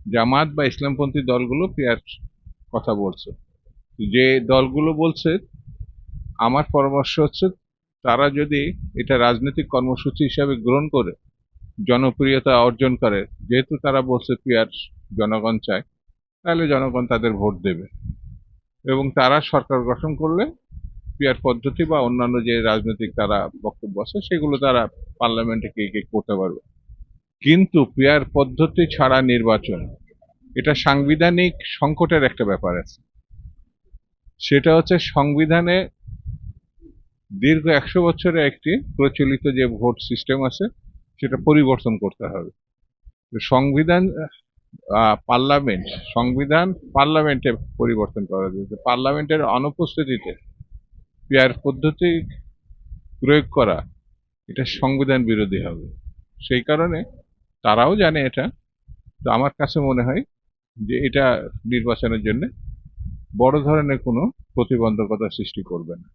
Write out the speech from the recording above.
জামাত বা ইসলামপন্থী দলগুলো পিয়ার কথা বলছে। যে দলগুলো বলছে, আমার পরামর্শ হচ্ছে তারা যদি এটা রাজনৈতিক কর্মসূচি হিসাবে গ্রহণ করে জনপ্রিয়তা অর্জন করে, যেহেতু তারা বলছে পিয়ার জনগণ চায়, তাহলে জনগণ তাদের ভোট দেবে এবং তারা সরকার গঠন করলে পিয়ার পদ্ধতি বা অন্যান্য যে রাজনৈতিক তারা বক্তব্য আছে সেগুলো তারা পার্লামেন্টে কে করতে পারবে। কিন্তু পিয়ার পদ্ধতি ছাড়া নির্বাচন, এটা সাংবিধানিক সংকটের একটা ব্যাপার আছে। সেটা হচ্ছে সংবিধানে দীর্ঘ 100 বছরে একটি প্রচলিত যে ভোট সিস্টেম আছে সেটা পরিবর্তন করতে হবে। তো সংবিধান পার্লামেন্ট সংবিধান পার্লামেন্টে পরিবর্তন করা যায়। পার্লামেন্টের অনুপস্থিতিতে পিয়ার পদ্ধতি প্রয়োগ করা এটা সংবিধান বিরোধী হবে। সেই কারণে তারাও জানে এটা। তো আমার কাছে মনে হয় যে এটা নির্বাচনের জন্য বড় ধরনের কোনো প্রতিবন্ধকতা সৃষ্টি করবে না।